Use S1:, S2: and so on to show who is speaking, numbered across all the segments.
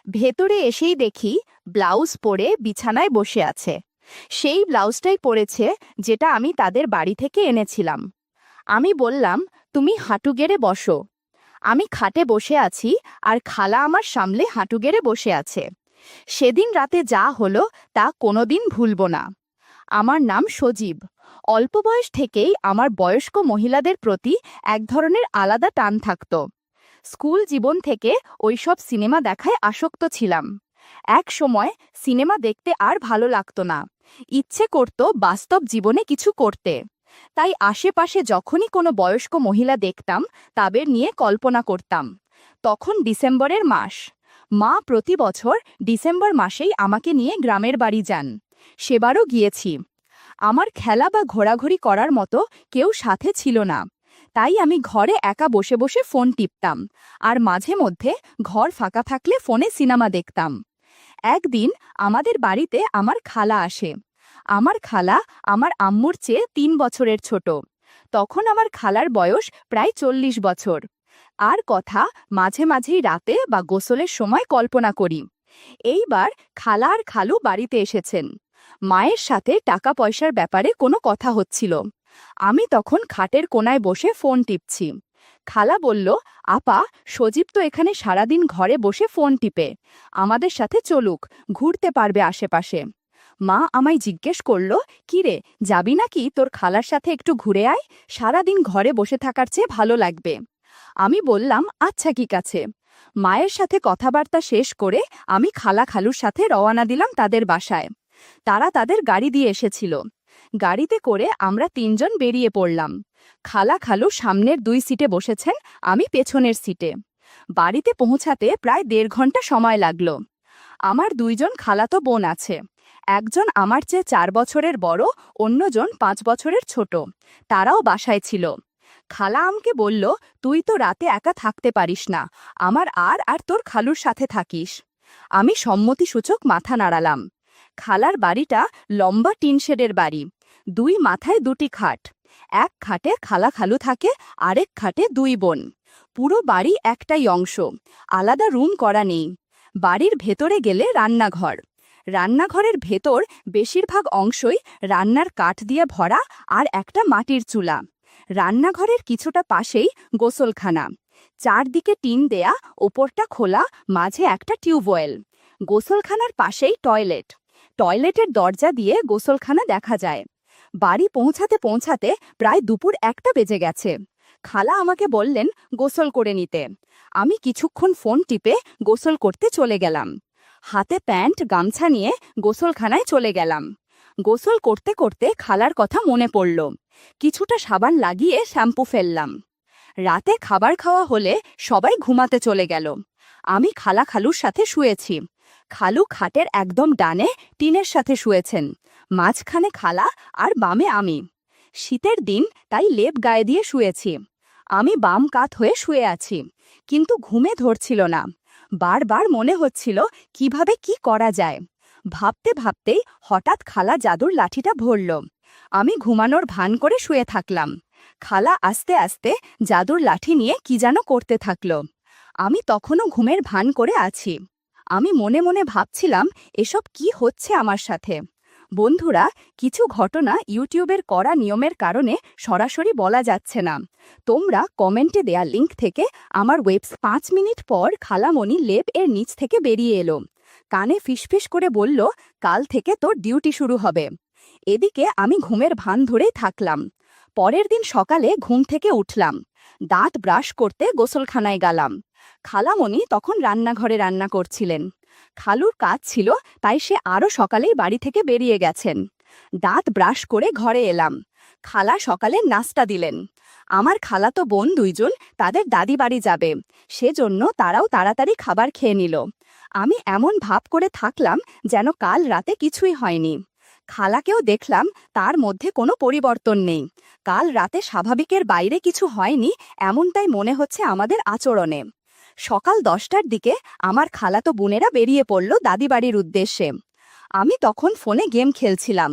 S1: ভেতরে এসেই দেখি ব্লাউজ পরে বিছানায় বসে আছে। সেই ব্লাউজটাই পরেছে যেটা আমি তাদের বাড়ি থেকে এনেছিলাম। আমি বললাম, তুমি হাঁটু গেড়ে বসো। আমি খাটে বসে আছি আর খালা আমার সামনে হাঁটু গেড়ে বসে আছে। সেদিন রাতে যা হলো তা কোনোদিন ভুলব না। আমার নাম সজীব। অল্প বয়স থেকেই আমার বয়স্ক মহিলাদের প্রতি এক ধরনের আলাদা টান থাকত। স্কুল জীবন থেকে ওইসব সিনেমা দেখায় আসক্ত ছিলাম। এক সময় সিনেমা দেখতে আর ভালো লাগতো না, ইচ্ছে করত বাস্তব জীবনে কিছু করতে। তাই আশেপাশে যখনই কোনো বয়স্ক মহিলা দেখতাম তাদের নিয়ে কল্পনা করতাম। তখন ডিসেম্বরের মাস। মা প্রতি বছর ডিসেম্বর মাসেই আমাকে নিয়ে গ্রামের বাড়ি যান। সেবারও গিয়েছি। আমার খেলা বা ঘোরাঘুরি করার মতো কেউ সাথে ছিল না। তাই আমি ঘরে একা বসে বসে ফোন টিপতাম আর মাঝে মধ্যে ঘর ফাঁকা থাকলে ফোনে সিনেমা দেখতাম। একদিন আমাদের বাড়িতে আমার খালা আসে। আমার খালা আমার আম্মুর চেয়ে 3 বছরের ছোট। তখন আমার খালার বয়স প্রায় 40 বছর। আর কথা মাঝে মাঝেই রাতে বা গোসলের সময় কল্পনা করি। এইবার খালা আর খালু বাড়িতে এসেছেন। মায়ের সাথে টাকা পয়সার ব্যাপারে কোনো কথা হচ্ছিল। আমি তখন খাটের কোনায় বসে ফোন টিপছি। খালা বলল, আপা, সজীব তো এখানে সারাদিন ঘরে বসে ফোন টিপে, আমাদের সাথে চলুক, ঘুরতে পারবে আশেপাশে। মা আমায় জিজ্ঞেস করল, কিরে, যাবি নাকি তোর খালার সাথে একটু ঘুরে আয়, সারাদিন ঘরে বসে থাকার চেয়ে ভালো লাগবে। আমি বললাম, আচ্ছা ঠিক আছে। মায়ের সাথে কথাবার্তা শেষ করে আমি খালা খালুর সাথে রওনা দিলাম তাদের বাসায়। তারা তাদের গাড়ি দিয়ে এসেছিল। গাড়িতে করে আমরা 3জন বেরিয়ে পড়লাম। খালা খালু সামনের 2 সিটে বসেছেন, আমি পেছনের সিটে। বাড়িতে পৌঁছাতে প্রায় 1.5 ঘন্টা সময় লাগলো। আমার 2জন খালাতো বোন আছে। একজন আমার চেয়ে 4 বছরের বড়, অন্যজন 5 বছরের ছোট। তারাও বাসায় ছিল। খালা আমাকে বলল, তুই তো রাতে একা থাকতে পারিস না, আমার আর তোর খালুর সাথে থাকিস। আমি সম্মতিসূচক মাথা নাড়ালাম। খালার বাড়িটা লম্বা টিন শেডের বাড়ি। 2 মাথায় 2টি খাট। এক খাটে খালা খালু থাকে, আরেক খাটে 2 বোন। পুরো বাড়ি একটাই অংশ, আলাদা রুম করা নেই। বাড়ির ভেতরে গেলে রান্নাঘর। রান্নাঘরের ভেতর বেশিরভাগ অংশই রান্নার কাঠ দিয়ে ভরা আর একটা মাটির চুলা। রান্নাঘরের কিছুটা পাশেই গোসলখানা। চারদিকে টিন দেয়া, ওপরটা খোলা, মাঝে একটা টিউবওয়েল। গোসলখানার পাশেই টয়লেট। টয়লেটের দরজা দিয়ে গোসলখানা দেখা যায়। বাড়ি পৌঁছাতে পৌঁছাতে প্রায় দুপুর 1টা বেজে গেছে। খালা আমাকে বললেন গোসল করে নিতে। আমি কিছুক্ষণ ফোন টিপে গোসল করতে চলে গেলাম। হাতে প্যান্ট গামছা নিয়ে গোসলখানায় চলে গেলাম। গোসল করতে করতে খালার কথা মনে পড়ল। কিছুটা সাবান লাগিয়ে শ্যাম্পু ফেললাম। রাতে খাবার খাওয়া হলে সবাই ঘুমাতে চলে গেল। আমি খালা খালুর সাথে শুয়েছি। খালু খাটের একদম ডানে টিনের সাথে শুয়েছেন, মাঝখানে খালা আর বামে আমি। শীতের দিন তাই লেপ গায়ে দিয়ে শুয়েছি। আমি বাম কাত হয়ে শুয়ে আছি, কিন্তু ঘুমে ধরছিল না। বারবার মনে হচ্ছিল কিভাবে কি করা যায়। ভাবতে ভাবতেই হঠাৎ খালা জাদুর লাঠিটা ভরল। আমি ঘুমানোর ভান করে শুয়ে থাকলাম। খালা আস্তে আস্তে জাদুর লাঠি নিয়ে কি যেন করতে থাকল। আমি তখনও ঘুমের ভান করে আছি। আমি মনে মনে ভাবছিলাম, এসব কি হচ্ছে আমার সাথে। বন্ধুরা, কিছু ঘটনা ইউটিউবের করা নিয়মের কারণে সরাসরি বলা যাচ্ছে না। তোমরা কমেন্টে দেয়া লিংক থেকে আমার 5 মিনিট পর খালামণি লেপ এর নিচ থেকে বেরিয়ে এলো। কানে ফিসফিস করে বলল, কাল থেকে তোর ডিউটি শুরু হবে। এদিকে আমি ঘুমের ভান ধরেই থাকলাম। পরের দিন সকালে ঘুম থেকে উঠলাম। দাঁত ব্রাশ করতে গোসলখানায় গেলাম। খালামণি তখন রান্নাঘরে রান্না করছিলেন। খালুর কাজ ছিল, তাই সে আরও সকালেই বাড়ি থেকে বেরিয়ে গেছেন। দাঁত ব্রাশ করে ঘরে এলাম। খালা সকালে নাস্তা দিলেন। আমার খালাতো বোন 2জন তাদের দাদি বাড়ি যাবে, সেজন্য তারাও তাড়াতাড়ি খাবার খেয়ে নিল। আমি এমন ভাব করে থাকলাম যেন কাল রাতে কিছুই হয়নি। খালাকেও দেখলাম, তার মধ্যে কোনো পরিবর্তন নেই। কাল রাতে স্বাভাবিকের বাইরে কিছু হয়নি এমনটাই মনে হচ্ছে আমাদের আচরণে। সকাল 10টার দিকে আমার খালাতো বোনেরা বেরিয়ে পড়ল দাদিবাড়ির উদ্দেশ্যে। আমি তখন ফোনে গেম খেলছিলাম।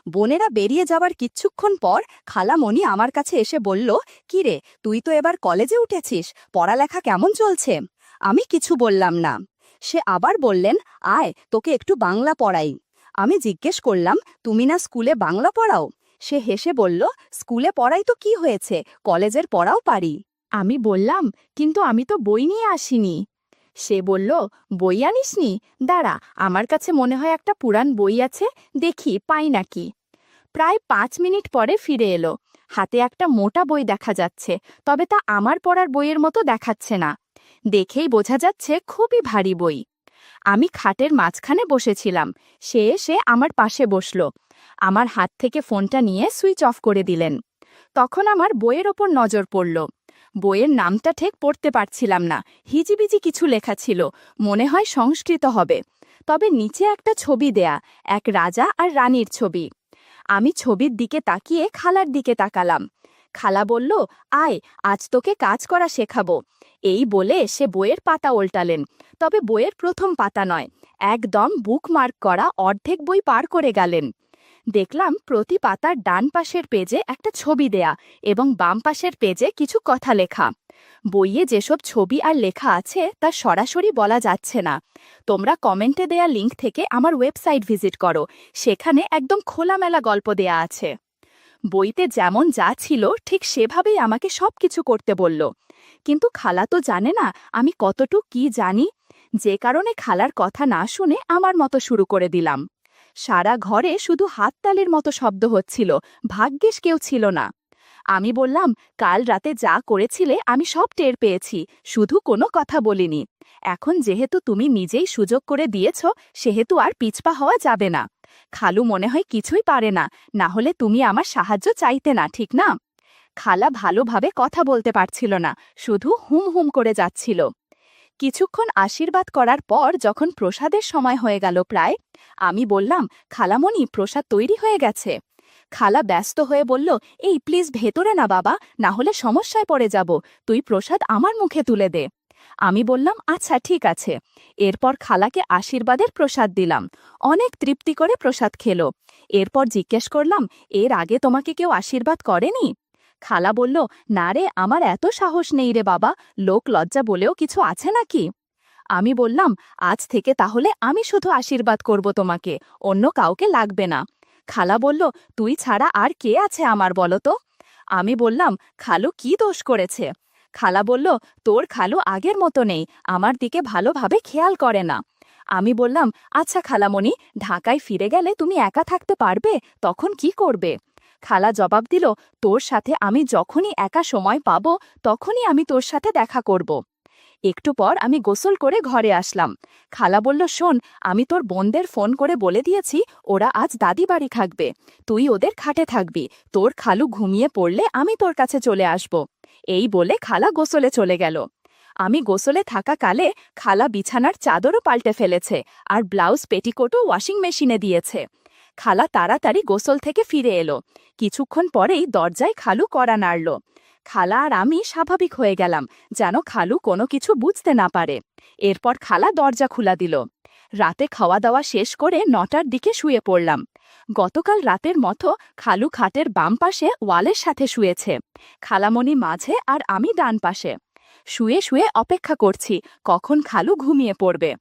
S1: বোনেরা বেরিয়ে যাওয়ার কিছুক্ষণ পর খালামণি আমার কাছে এসে বলল, কিরে, তুই তো এবার কলেজে উঠেছিস, পড়ালেখা কেমন চলছে? আমি কিছু বললাম না। সে আবার বললেন, আয় তোকে একটু বাংলা পড়াই। আমি জিজ্ঞেস করলাম, তুমি না স্কুলে বাংলা পড়াও? সে হেসে বলল, স্কুলে পড়াই তো কি হয়েছে, কলেজের পড়াও পারি। আমি বললাম, কিন্তু আমি তো বই নিয়ে আসিনি। সে বলল, বই আনিসনি? দাঁড়া, আমার কাছে মনে হয় একটা পুরান বই আছে, দেখি পাই নাকি। প্রায় 5 মিনিট পরে ফিরে এলো। হাতে একটা মোটা বই দেখা যাচ্ছে, তবে তা আমার পড়ার বইয়ের মতো দেখাচ্ছে না। দেখেই বোঝা যাচ্ছে খুবই ভারী বই। আমি খাটের মাঝখানে বসেছিলাম, সে এসে আমার পাশে বসল। আমার হাত থেকে ফোনটা নিয়ে সুইচ অফ করে দিলেন। তখন আমার বইয়ের ওপর নজর পড়ল। বইয়ের নামটা ঠিক পড়তে পারছিলাম না, হিজিবিজি কিছু লেখা ছিল, মনে হয় সংস্কৃত হবে। তবে নিচে একটা ছবি দেয়া, এক রাজা আর রানীর ছবি। আমি ছবির দিকে তাকিয়ে খালার দিকে তাকালাম। খালা বলল, আয়, আজ তোকে কাজ করা শেখাবো। এই বলে সে বইয়ের পাতা উল্টালেন, তবে বইয়ের প্রথম পাতা নয়, একদম বুকমার্ক করা অর্ধেক বই পার করে গেলেন। দেখলাম প্রতি পাতার ডান পাশের পেজে একটা ছবি দেয়া এবং বাম পাশের পেজে কিছু কথা লেখা। বইয়ে যেসব ছবি আর লেখা আছে তা সরাসরি বলা যাচ্ছে না। তোমরা কমেন্টে দেয়া লিঙ্ক থেকে আমার ওয়েবসাইট ভিজিট করো, সেখানে একদম খোলামেলা গল্প দেয়া আছে। বইতে যেমন যা ছিল ঠিক সেভাবেই আমাকে সবকিছু করতে বলল। কিন্তু খালা তো জানে না আমি কতটুক কি জানি, যে কারণে খালার কথা না শুনে আমার মতো শুরু করে দিলাম। সারা ঘরে শুধু হাততালির মতো শব্দ হচ্ছিল, ভাগ্যিস কেউ ছিল না। আমি বললাম, কাল রাতে যা করেছিলে আমি সব টের পেয়েছি, শুধু কোনো কথা বলিনি। এখন যেহেতু তুমি নিজেই সুযোগ করে দিয়েছ, সেহেতু আর পিছপা হওয়া যাবে না। খালু মনে হয় কিছুই পারে না, না হলে তুমি আমার সাহায্য চাইতে না, ঠিক না? খালা ভালোভাবে কথা বলতে পারছিল না, শুধু হুম হুম করে যাচ্ছিল। কিছুক্ষণ আশীর্বাদ করার পর যখন প্রসাদের সময় হয়ে গেল প্রায়, আমি বললাম, খালামণি, প্রসাদ তৈরি হয়ে গেছে। খালা ব্যস্ত হয়ে বলল, এই প্লিজ ভেতরে না বাবা, না হলে সমস্যায় পড়ে যাব, তুই প্রসাদ আমার মুখে তুলে দে। আমি বললাম, আচ্ছা ঠিক আছে। এরপর খালাকে আশীর্বাদের প্রসাদ দিলাম। অনেক তৃপ্তি করে প্রসাদ খেলো। এরপর জিজ্ঞেস করলাম, এর আগে তোমাকে কেউ আশীর্বাদ করেনি? খালা বলল, না রে, আমার এত সাহস নেই রে বাবা, লোক লজ্জা বলেও কিছু আছে নাকি? আমি বললাম, আজ থেকে তাহলে আমি শুধু আশীর্বাদ করব তোমাকে, অন্য কাউকে লাগবে না। খালা বলল, তুই ছাড়া আর কে আছে আমার বলো তো? আমি বললাম, খালু কি দোষ করেছে? খালা বলল, তোর খালু আগের মতো নেই, আমার দিকে ভালোভাবে খেয়াল করে না। আমি বললাম, আচ্ছা খালামণি, ঢাকায় ফিরে গেলে তুমি একা থাকতে পারবে, তখন কি করবে? খালা জবাব দিল, তোর সাথে আমি যখনই একা সময় পাবো তখনই আমি তোর সাথে দেখা করব। একটু পর আমি গোসল করে ঘরে আসলাম। খালা বলল, শোন, আমি তোর বোনদের ফোন করে বলে দিয়েছি ওরা আজ দাদি বাড়ি থাকবে, তুই ওদের খাটে থাকবি, তোর খালু ঘুমিয়ে পড়লে আমি তোর কাছে চলে আসব। এই বলে খালা গোসলে চলে গেল। আমি গোসলে থাকা কালে খালা বিছানার চাদরও পাল্টে ফেলেছে আর ব্লাউজ পেটিকোটও ওয়াশিং মেশিনে দিয়েছে। খালা তাড়াতাড়ি গোসল থেকে ফিরে এলো। কিছুক্ষণ পরেই দরজায় খালু কড়া নাড়ল। খালা আর আমি স্বাভাবিক হয়ে গেলাম, যেন খালু কোনো কিছু বুঝতে না পারে। এরপর খালা দরজা খুলা দিল। রাতে খাওয়া দাওয়া শেষ করে 9টার দিকে শুয়ে পড়লাম। গতকাল রাতের মতো খালু খাটের বাম পাশে ওয়ালের সাথে শুয়েছে, খালামণি মাঝে আর আমি ডান পাশে। শুয়ে শুয়ে অপেক্ষা করছি কখন খালু ঘুমিয়ে পড়বে।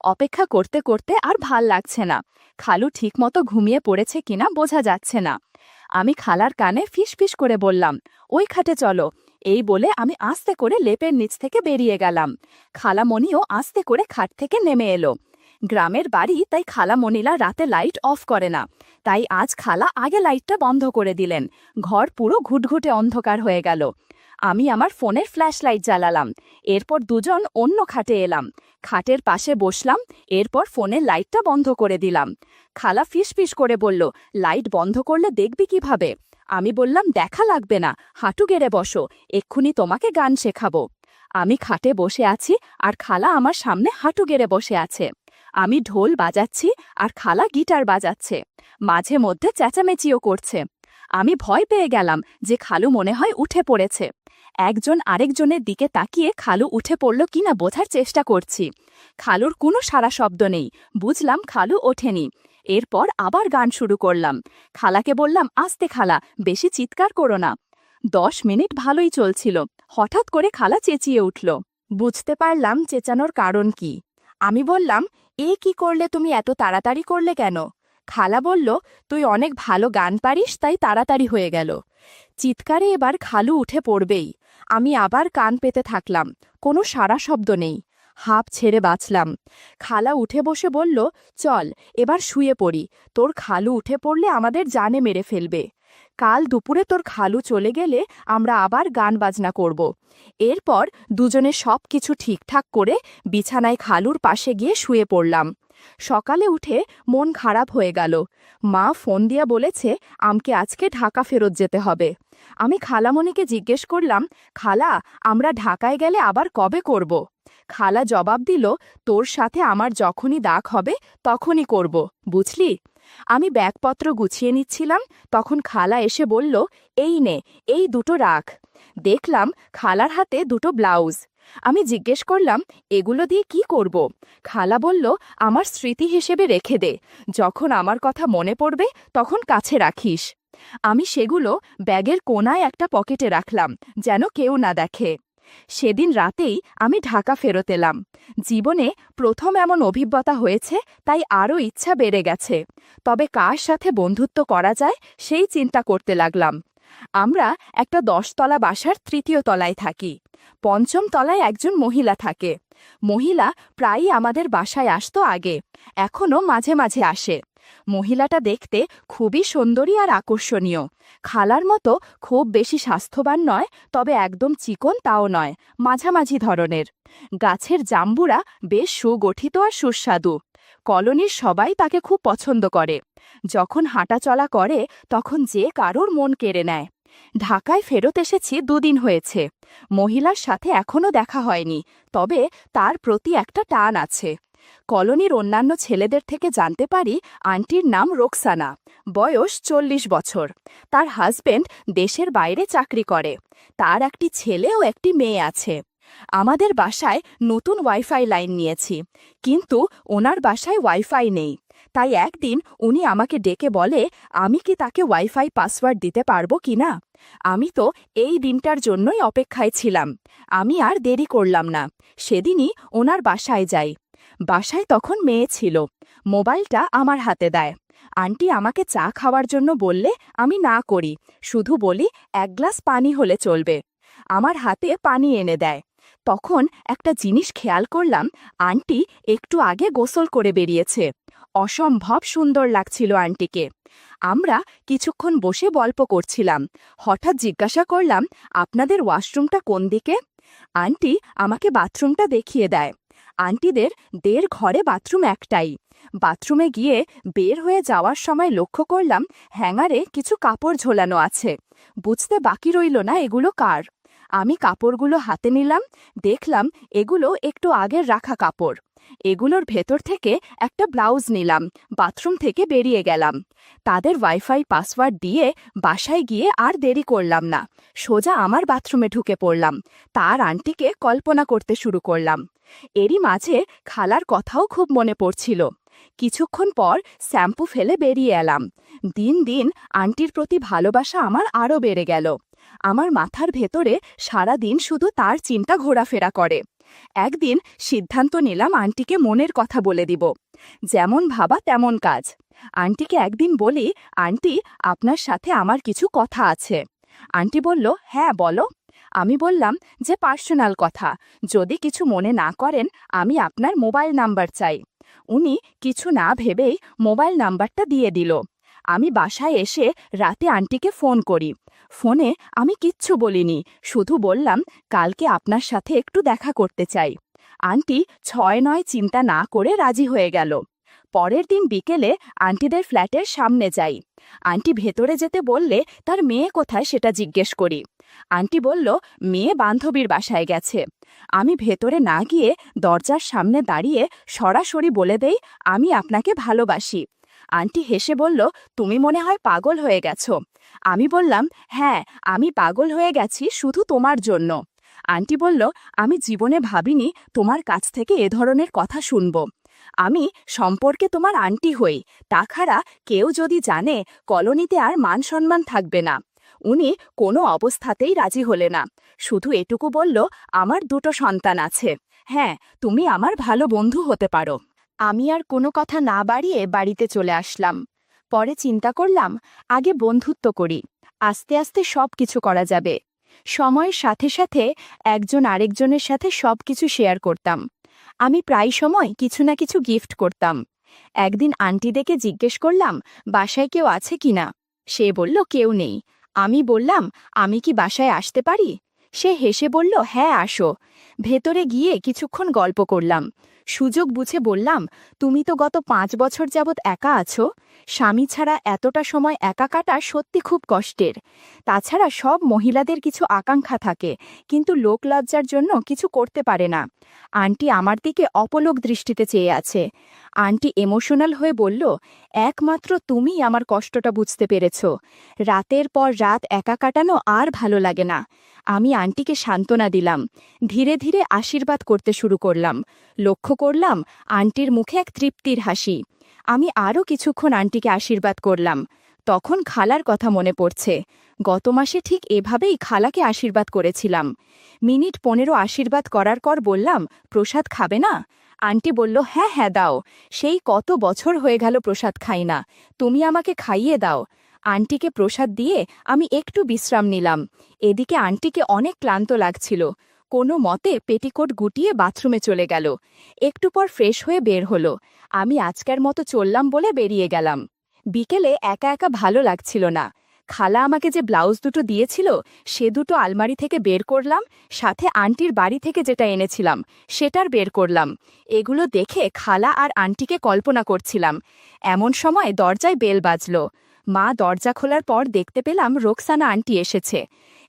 S1: অপেক্ষা করতে করতে আর ভাল লাগছে না, খালু ঠিকমতো ঘুমিয়ে পড়েছে কিনা বোঝা যাচ্ছে না। আমি খালার কানে ফিসফিস করে বললাম, ওই খাটে চলো। এই বলে আমি আস্তে করে লেপের নিচ থেকে বেরিয়ে গেলাম। খালামণিও আস্তে করে খাট থেকে নেমে এলো। গ্রামের বাড়ি, তাই খালামণিলা রাতে লাইট অফ করে না, তাই আজ খালা আগে লাইটটা বন্ধ করে দিলেন। ঘর পুরো ঘুটঘুটে অন্ধকার হয়ে গেল। আমি আমার ফোনের ফ্ল্যাশ লাইট জ্বালালাম। এরপর দুজন অন্য খাটে এলাম, খাটের পাশে বসলাম। এরপর ফোনের লাইটটা বন্ধ করে দিলাম। খালা ফিসফিস করে বলল, লাইট বন্ধ করলে দেখবি কিভাবে? আমি বললাম, দেখা লাগবে না, হাঁটু গেড়ে বসো, এক্ষুনি তোমাকে গান শেখাবো। আমি খাটে বসে আছি আর খালা আমার সামনে হাঁটু গেড়ে বসে আছে। আমি ঢোল বাজাচ্ছি আর খালা গিটার বাজাচ্ছে, মাঝে মধ্যে চেঁচামেচিও করছে। আমি ভয় পেয়ে গেলাম যে খালু মনে হয় উঠে পড়েছে। একজন আরেকজনের দিকে তাকিয়ে খালু উঠে পড়ল কিনা বোঝার চেষ্টা করছি। খালুর কোনো সারা শব্দ নেই, বুঝলাম খালু ওঠেনি। এরপর আবার গান শুরু করলাম। খালাকে বললাম, আস্তে খালা, বেশি চিৎকার করো না। 10 মিনিট ভালোই চলছিল, হঠাৎ করে খালা চেঁচিয়ে উঠল। বুঝতে পারলাম চেঁচানোর কারণ কি। আমি বললাম, এ কি করলে তুমি এত তাড়াতাড়ি করলে কেন? খালা বলল, তুই অনেক ভালো গান পারিস তাই তাড়াতাড়ি হয়ে গেল। চিৎকারে এবার খালু উঠে পড়বেই। আমি আবার কান পেতে থাকলাম, কোনো সাড়া শব্দ নেই। হাঁপ ছেড়ে বাঁচলাম। খালা উঠে বসে বলল, চল এবার শুয়ে পড়ি, তোর খালু উঠে পড়লে আমাদের জানে মেরে ফেলবে। কাল দুপুরে তোর খালু চলে গেলে আমরা আবার গান বাজনা করব। এরপর দুজনে সব কিছু ঠিকঠাক করে বিছানায় খালুর পাশে গিয়ে শুয়ে পড়লাম। সকালে উঠে মন খারাপ হয়ে গেল। মা ফোন দিয়া বলেছে আমকে আজকে ঢাকা ফেরত যেতে হবে। আমি খালামণিকে জিজ্ঞেস করলাম, খালা, আমরা ঢাকায় গেলে আবার কবে করব? খালা জবাব দিল, তোর সাথে আমার যখনই দাগ হবে তখনই করব, বুঝলি? আমি ব্যাগপত্র গুছিয়ে নিচ্ছিলাম, তখন খালা এসে বলল, এই নে, এই দুটো রাখ। দেখলাম খালার হাতে দুটো ব্লাউজ। আমি জিজ্ঞেস করলাম, এগুলো দিয়ে কি করব? খালা বলল, আমার স্মৃতি হিসেবে রেখে দে, যখন আমার কথা মনে পড়বে তখন কাছে রাখিস। আমি সেগুলো ব্যাগের কোনায় একটা পকেটে রাখলাম, যেন কেউ না দেখে। সেদিন রাতেই আমি ঢাকা ফেরত এলাম। জীবনে প্রথম এমন অভিজ্ঞতা হয়েছে, তাই আরও ইচ্ছা বেড়ে গেছে। তবে কার সাথে বন্ধুত্ব করা যায় সেই চিন্তা করতে লাগলাম। আমরা একটা 10 তলা বাসার 3য় তলায় থাকি। 5ম তলায় একজন মহিলা থাকে। মহিলা প্রায়ই আমাদের বাসায় আসতো আগে, এখনও মাঝে মাঝে আসে। মহিলাটা দেখতে খুবই সুন্দরী আর আকর্ষণীয়। খালার মতো খুব বেশি স্বাস্থ্যবান নয়, তবে একদম চিকন তাও নয়, মাঝামাঝি ধরনের। গাছের জাম্বুরা বেশ সুগঠিত আর সুস্বাদু। কলোনির সবাই তাকে খুব পছন্দ করে। যখন হাঁটাচলা করে তখন যে কারোর মন কেড়ে নেয়। ঢাকায় ফেরত এসেছি 2 দিন হয়েছে। মহিলার সাথে এখনও দেখা হয়নি, তবে তার প্রতি একটা টান আছে। কলোনির অন্যান্য ছেলেদের থেকে জানতে পারি আন্টির নাম রোকসানা, বয়স 40 বছর। তার হাজবেন্ড দেশের বাইরে চাকরি করে। তার একটি ছেলে ও একটি মেয়ে আছে। আমাদের বাসায় নতুন ওয়াইফাই লাইন নিয়েছি, কিন্তু ওনার বাসায় ওয়াইফাই নেই। তাই একদিন উনি আমাকে ডেকে বলে, আমি কি তাকে ওয়াইফাই পাসওয়ার্ড দিতে পারবো কিনা। আমি তো এই দিনটার জন্যই অপেক্ষায় ছিলাম। আমি আর দেরি করলাম না, সেদিনই ওনার বাসায় যাই। বাসায় তখন মেয়ে ছিল। মোবাইলটা আমার হাতে দেয়। আন্টি আমাকে চা খাওয়ার জন্য বললে আমি না করি, শুধু বলি 1 গ্লাস পানি হলে চলবে। আমার হাতে পানি এনে দেয়। তখন একটা জিনিস খেয়াল করলাম, আন্টি একটু আগে গোসল করে বেরিয়েছে। অসম্ভব সুন্দর লাগছিল আন্টিকে। আমরা কিছুক্ষণ বসে গল্প করছিলাম। হঠাৎ জিজ্ঞাসা করলাম, আপনাদের ওয়াশরুমটা কোন দিকে? আন্টি আমাকে বাথরুমটা দেখিয়ে দেয়। আন্টিদের ঘরে বাথরুম একটাই। বাথরুমে গিয়ে বের হয়ে যাওয়ার সময় লক্ষ্য করলাম হ্যাঙ্গারে কিছু কাপড় ঝোলানো আছে। বুঝতে বাকি রইল না এগুলো কার। আমি কাপড়গুলো হাতে নিলাম, দেখলাম এগুলো একটু আগের রাখা কাপড়। এগুলোর ভেতর থেকে একটা ব্লাউজ নিলাম, বাথরুম থেকে বেরিয়ে গেলাম। তাদের ওয়াইফাই পাসওয়ার্ড দিয়ে বাসায় গিয়ে আর দেরি করলাম না, সোজা আমার বাথরুমে ঢুকে পড়লাম। তার আন্টিকে কল্পনা করতে শুরু করলাম। এরই মাঝে খালার কথাও খুব মনে পড়ছিল। কিছুক্ষণ পর শ্যাম্পু ফেলে বেরিয়ে এলাম। দিন দিন আন্টির প্রতি ভালোবাসা আমার আরও বেড়ে গেল। আমার মাথার ভেতরে সারা দিন শুধু তার চিন্তা ঘোরাফেরা করে। একদিন সিদ্ধান্ত নিলাম আন্টিকে মনের কথা বলে দিব। যেমন ভাবা তেমন কাজ। আন্টিকে একদিন বলি, আন্টি, আপনার সাথে আমার কিছু কথা আছে। আন্টি বলল, হ্যাঁ বলো। আমি বললাম যে পার্সোনাল কথা, যদি কিছু মনে না করেন আমি আপনার মোবাইল নাম্বার চাই। উনি কিছু না ভেবেই মোবাইল নাম্বারটা দিয়ে দিল। আমি বাসায় এসে রাতে আন্টিকে ফোন করি। ফোনে আমি কিচ্ছু বলিনি, শুধু বললাম কালকে আপনার সাথে একটু দেখা করতে চাই। আন্টি 6-9 চিন্তা না করে রাজি হয়ে গেল। পরের দিন বিকেলে আন্টিদের ফ্ল্যাটের সামনে যাই। আন্টি ভেতরে যেতে বললে তার মেয়ে কোথায় সেটা জিজ্ঞেস করি। আন্টি বলল মেয়ে বান্ধবীর বাসায় গেছে। আমি ভেতরে না গিয়ে দরজার সামনে দাঁড়িয়ে সরাসরি বলে দেই, আমি আপনাকে ভালোবাসি। আন্টি হেসে বলল, তুমি মনে হয় পাগল হয়ে গেছো। আমি বললাম, হ্যাঁ, আমি পাগল হয়ে গেছি শুধু তোমার জন্য। আন্টি বলল, আমি জীবনে ভাবিনি তোমার কাছ থেকে এ ধরনের কথা শুনব। আমি সম্পর্কে তোমার আন্টি হই, তাছাড়া কেউ যদি জানে কলোনিতে আর মান সম্মান থাকবে না। উনি কোনো অবস্থাতেই রাজি হলে না, শুধু এটুকু বলল, আমার 2টো সন্তান আছে, হ্যাঁ, তুমি আমার ভালো বন্ধু হতে পারো। আমি আর কোনো কথা না বাড়িয়ে বাড়িতে চলে আসলাম। পরে চিন্তা করলাম, আগে বন্ধুত্ব করি, আস্তে আস্তে সব কিছু করা যাবে। সময়ের সাথে সাথে একজন আরেকজনের সাথে সব কিছু শেয়ার করতাম। আমি প্রায় সময় কিছু না কিছু গিফট করতাম। একদিন আন্টি দেখে জিজ্ঞেস করলাম, বাসায় কেউ আছে কিনা। সে বলল, কেউ নেই। আমি বললাম, আমি কি বাসায় আসতে পারি? সে হেসে বলল, হ্যাঁ আসো। ভেতরে গিয়ে কিছুক্ষণ গল্প করলাম। সুযোগ বুঝে বললাম, তুমি তো গত 5 বছর যাবৎ একা আছো। স্বামী ছাড়া এতটা সময় একা কাটা সত্যি খুব কষ্টের। তাছাড়া সব মহিলাদের কিছু আকাঙ্ক্ষা থাকে, কিন্তু লোকলজ্জার জন্য কিছু করতে পারে না। আন্টি আমার দিকে অপলক দৃষ্টিতে চেয়ে আছে। আন্টি ইমোশনাল হয়ে বলল, একমাত্র তুমিই আমার কষ্টটা বুঝতে পেরেছ। রাতের পর রাত একা কাটানো আর ভালো লাগে না। আমি আন্টিকে সান্ত্বনা দিলাম। ধীরে ধীরে আশীর্বাদ করতে শুরু করলাম। লক্ষ্য করলাম আন্টির মুখে এক তৃপ্তির হাসি। আমি আরও কিছুক্ষণ আন্টিকে আশীর্বাদ করলাম। তখন খালার কথা মনে পড়ছে। গত মাসে ঠিক এভাবেই খালাকে আশীর্বাদ করেছিলাম। মিনিট 15 আশীর্বাদ করার পর বললাম, প্রসাদ খাবে না? আন্টি বলল, হ্যাঁ হ্যাঁ দাও। সেই কত বছর হয়ে গেল প্রসাদ খাই না, তুমি আমাকে খাইয়ে দাও। আন্টিকে প্রসাদ দিয়ে আমি একটু বিশ্রাম নিলাম। এদিকে আন্টিকে অনেক ক্লান্ত লাগছিল। কোনো মতে পেটিকোট গুটিয়ে বাথরুমে চলে গেল। একটু পর ফ্রেশ হয়ে বের হলো। আমি আজকের মতো চললাম বলে বেরিয়ে গেলাম। বিকেলে একা একা ভালো লাগছিল না। খালা আমাকে যে ব্লাউজ দুটো দিয়েছিল, সে দুটো আলমারি থেকে বের করলাম, সাথে আন্টির বাড়ি থেকে যেটা এনেছিলাম সেটার বের করলাম। এগুলো দেখে খালা আর আন্টিকে কল্পনা করছিলাম। এমন সময় দরজায় বেল বাজল। মা দরজা খোলার পর দেখতে পেলাম রোকসানা আন্টি এসেছে।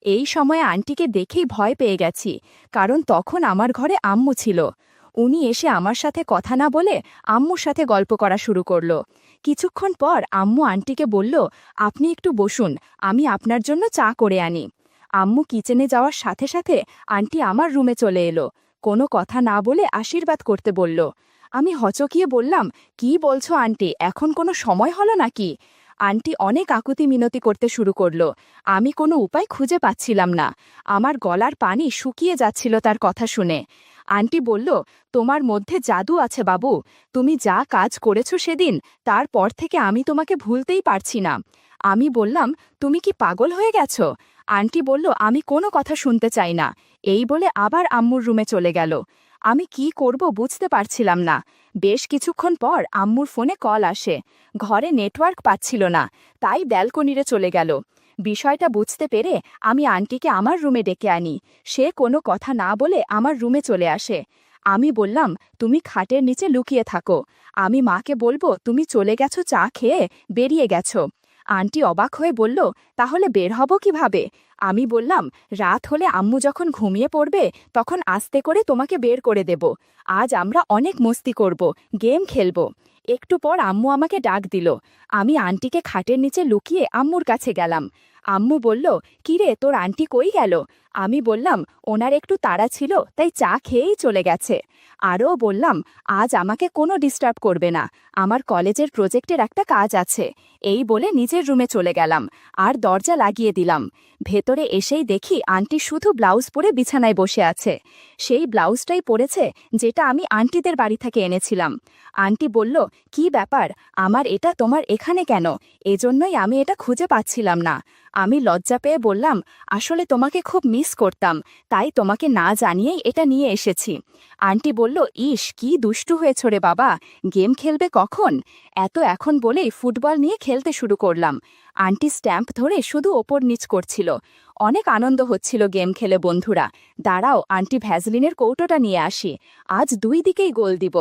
S1: এই সময়ে আন্টিকে দেখেই ভয় পেয়ে গেছি, কারণ তখন আমার ঘরে আম্মু ছিল। উনি এসে আমার সাথে কথা না বলে আম্মুর সাথে গল্প করা শুরু করল। কিছুক্ষণ পর আম্মু আন্টিকে বলল, আপনি একটু বসুন, আমি আপনার জন্য চা করে আনি। আম্মু কিচেনে যাওয়ার সাথে সাথে আন্টি আমার রুমে চলে এলো। কোনো কথা না বলে আশীর্বাদ করতে বলল। আমি হচকিয়ে বললাম, কি বলছো আন্টি, এখন কোনো সময় হলো নাকি? আন্টি অনেক আকুতি মিনতি করতে শুরু করলো। আমি কোনো উপায় খুঁজে পাচ্ছিলাম না। আমার গলার পানি শুকিয়ে যাচ্ছিল তার কথা শুনে। আন্টি বলল, তোমার মধ্যে জাদু আছে বাবু। তুমি যা কাজ করেছো সেদিন, তারপর থেকে আমি তোমাকে ভুলতেই পারছি না। আমি বললাম, তুমি কি পাগল হয়ে গেছো? আন্টি বলল, আমি কোনো কথা শুনতে চাই না। এই বলে আবার আম্মুর রুমে চলে গেল। আমি কি করব বুঝতে পারছিলাম না। বেশ কিছুক্ষণ পর আম্মুর ফোনে কল আসে। ঘরে নেটওয়ার্ক পাচ্ছিল না, তাই ব্যালকনিরে চলে গেল। বিষয়টা বুঝতে পেরে আমি আন্টিকে আমার রুমে ডেকে আনি। সে কোনো কথা না বলে আমার রুমে চলে আসে। আমি বললাম, তুমি খাটের নিচে লুকিয়ে থাকো। আমি মাকে বলবো তুমি চলে গেছো চা খেয়ে, বেরিয়ে গেছো। আন্টি অবাক হয়ে বলল, তাহলে বের হব কিভাবে? আমি বললাম, রাত হলে আম্মু যখন ঘুমিয়ে পড়বে তখন আস্তে করে তোমাকে বের করে দেব। আজ আমরা অনেক মস্তি করব, গেম খেলব। একটু পর আম্মু আমাকে ডাক দিল। আমি আন্টিকে খাটের নিচে লুকিয়ে আম্মুর কাছে গেলাম। আম্মু বলল, কিরে তোর আন্টি কই গেল? আমি বললাম, ওনার একটু তাড়া ছিল, তাই চা খেয়েই চলে গেছে। আরও বললাম, আজ আমাকে কোনো ডিস্টার্ব করবে না, আমার কলেজের প্রজেক্টের একটা কাজ আছে। এই বলে নিজের রুমে চলে গেলাম আর দরজা লাগিয়ে দিলাম। ভেতরে এসেই দেখি আন্টি শুধু ব্লাউজ পরে বিছানায় বসে আছে। সেই ব্লাউজটাই পরেছে যেটা আমি আন্টিদের বাড়ি থেকে এনেছিলাম। আন্টি বলল, কি ব্যাপার, আমার এটা তোমার এখানে কেন? এজন্যই আমি এটা খুঁজে পাচ্ছিলাম না। আমি লজ্জা পেয়ে বললাম, আসলে তোমাকে খুব মিস করতাম, তাই তোমাকে না জানিয়েই এটা নিয়ে এসেছি। আন্টি বলল, ইস কি দুষ্টু হয়েছ রে বাবা, গেম খেলবে কখন? এখন বলেই ফুটবল নিয়ে খেলতে শুরু করলাম। আন্টি স্ট্যাম্প ধরে শুধু ওপর নিচ করছিল। অনেক আনন্দ হচ্ছিল গেম খেলে। বন্ধুরা, দাঁড়াও আন্টি ভ্যাজলিনের কৌটোটা নিয়ে আসি, আজ 2 দিকেই গোল দিব।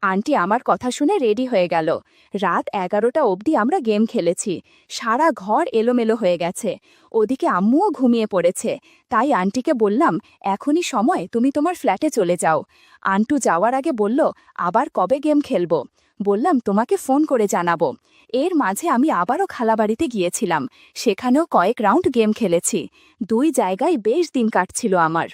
S1: আন্টি আমার কথা শুনে রেডি হয়ে গেল। রাত 11টা অবধি আমরা গেম খেলেছি। সারা ঘর এলোমেলো হয়ে গেছে। ওদিকে আম্মুও ঘুমিয়ে পড়েছে। তাই আন্টিকে বললাম, এখনই সময়, তুমি তোমার ফ্ল্যাটে চলে যাও। আন্টু যাওয়ার আগে বলল, আবার কবে গেম খেলবো? বললাম, তোমাকে ফোন করে জানাবো। এর মাঝে আমি আবারও খালাবাড়িতে গিয়েছিলাম। সেখানেও কয়েক রাউন্ড গেম খেলেছি। 2 জায়গায় বেশ দিন কাটছিল আমার।